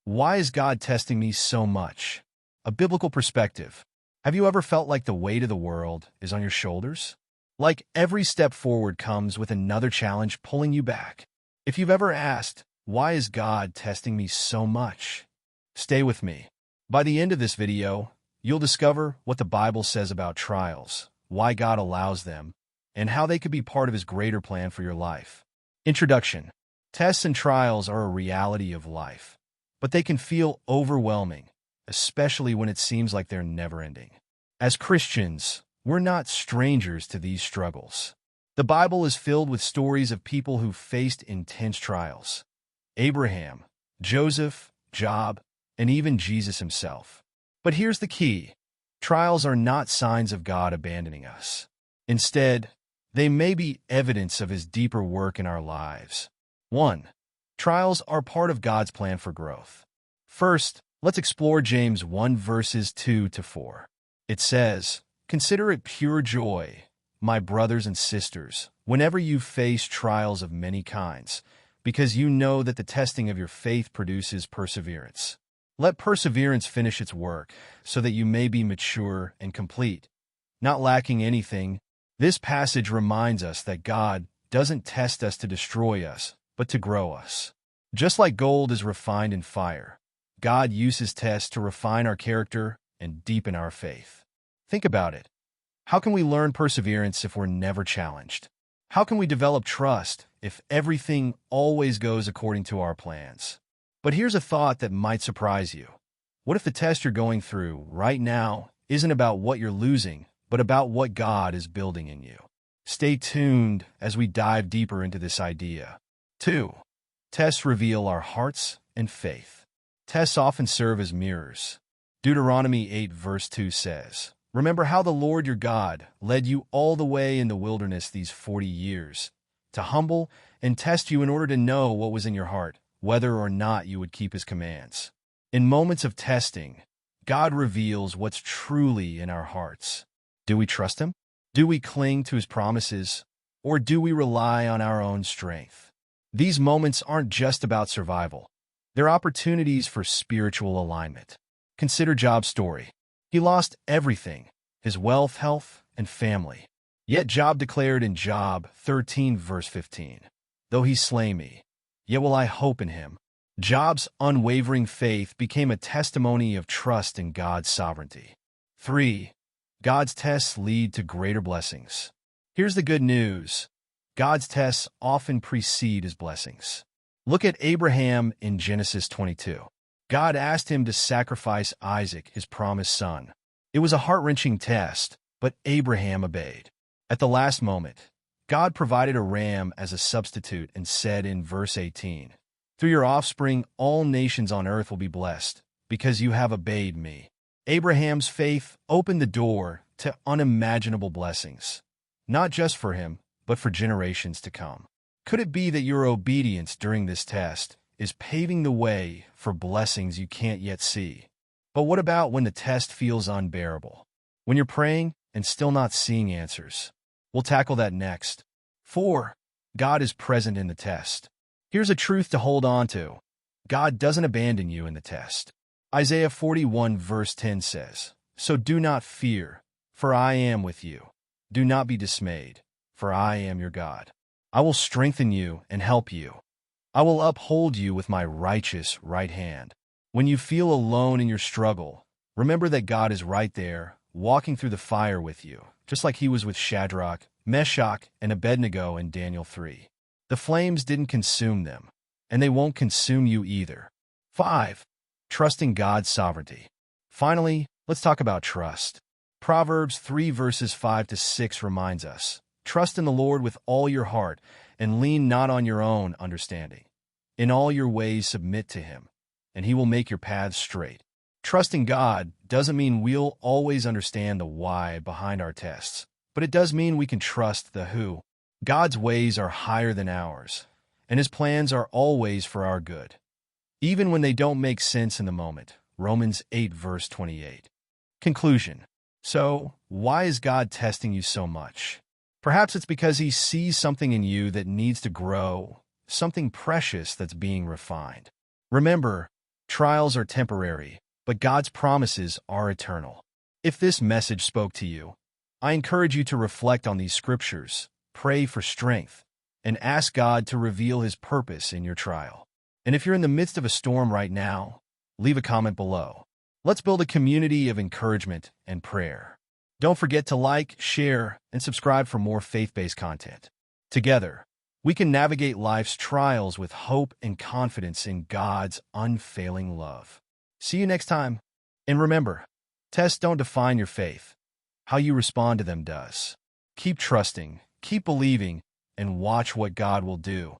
Why is God testing me so much? A biblical perspective. Have you ever felt like the weight of the world is on your shoulders? Like every step forward comes with another challenge pulling you back. If you've ever asked, why is God testing me so much? Stay with me. By the end of this video, you'll discover what the Bible says about trials, why God allows them, and how they could be part of His greater plan for your life. Introduction. Tests and trials are a reality of life, but they can feel overwhelming, especially when it seems like they're never-ending. As Christians, we're not strangers to these struggles. The Bible is filled with stories of people who faced intense trials. Abraham, Joseph, Job, and even Jesus himself. But here's the key. Trials are not signs of God abandoning us. Instead, they may be evidence of His deeper work in our lives. 1. Trials are part of God's plan for growth. First, let's explore James 1 verses 2 to 4. It says, "Consider it pure joy, my brothers and sisters, whenever you face trials of many kinds, because you know that the testing of your faith produces perseverance. Let perseverance finish its work, so that you may be mature and complete, not lacking anything." This passage reminds us that God doesn't test us to destroy us, but to grow us. Just like gold is refined in fire, God uses tests to refine our character and deepen our faith. Think about it. How can we learn perseverance if we're never challenged? How can we develop trust if everything always goes according to our plans? But here's a thought that might surprise you. What if the test you're going through right now isn't about what you're losing, but about what God is building in you? Stay tuned as we dive deeper into this idea. 2. Tests reveal our hearts and faith. Tests often serve as mirrors. Deuteronomy 8 verse 2 says, "Remember how the Lord your God led you all the way in the wilderness these 40 years, to humble and test you in order to know what was in your heart, whether or not you would keep His commands." In moments of testing, God reveals what's truly in our hearts. Do we trust Him? Do we cling to His promises? Or do we rely on our own strength? These moments aren't just about survival. They're opportunities for spiritual alignment. Consider Job's story. He lost everything, his wealth, health, and family. Yet Job declared in Job 13 verse 15, "Though He slay me, yet will I hope in Him." Job's unwavering faith became a testimony of trust in God's sovereignty. 3. God's tests lead to greater blessings. Here's the good news. God's tests often precede His blessings. Look at Abraham in Genesis 22. God asked him to sacrifice Isaac, his promised son. It was a heart-wrenching test, but Abraham obeyed. At the last moment, God provided a ram as a substitute and said in verse 18, "Through your offspring all nations on earth will be blessed, because you have obeyed me." Abraham's faith opened the door to unimaginable blessings, not just for him, but for generations to come. Could it be that your obedience during this test is paving the way for blessings you can't yet see? But what about when the test feels unbearable? When you're praying and still not seeing answers? We'll tackle that next. 4. God is present in the test. Here's a truth to hold on to. God doesn't abandon you in the test. Isaiah 41 verse 10 says, "So do not fear, for I am with you. Do not be dismayed, for I am your God. I will strengthen you and help you. I will uphold you with my righteous right hand." When you feel alone in your struggle, remember that God is right there, walking through the fire with you, just like He was with Shadrach, Meshach, and Abednego in Daniel 3. The flames didn't consume them, and they won't consume you either. 5. Trusting God's sovereignty. Finally, let's talk about trust. Proverbs 3 verses 5 to 6 reminds us, "Trust in the Lord with all your heart, and lean not on your own understanding. In all your ways submit to Him, and He will make your paths straight." Trusting God doesn't mean we'll always understand the why behind our tests, but it does mean we can trust the who. God's ways are higher than ours, and His plans are always for our good, even when they don't make sense in the moment. Romans 8 verse 28. Conclusion. So, why is God testing you so much? Perhaps it's because He sees something in you that needs to grow, something precious that's being refined. Remember, Trials are temporary, but God's promises are eternal. If this message spoke to you, I encourage you to reflect on these scriptures, pray for strength, and ask God to reveal His purpose in your trial. And if you're in the midst of a storm right now, leave a comment below. Let's build a community of encouragement and prayer. Don't forget to like, share, and subscribe for more faith-based content. Together, we can navigate life's trials with hope and confidence in God's unfailing love. See you next time. And remember, tests don't define your faith. How you respond to them does. Keep trusting, keep believing, and watch what God will do.